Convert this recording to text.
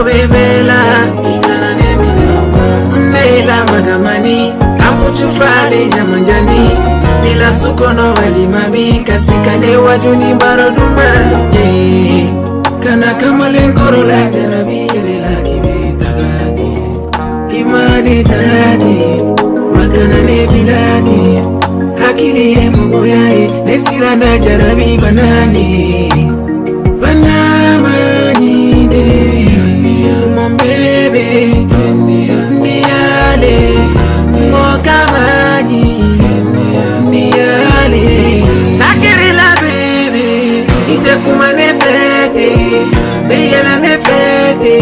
bebela ikana nela magamani apuchu fale jamanjani bila sukono wali mami kasikane wajuni baroduma kana kama lenkoro la jarabi la kibitagati imani tati makana ne bilati akili ye mogoyae nesira na jarabi banani banamani de mon bébé niale mokamani niale sakere la bébé ite kuma ne fete beyela ne fete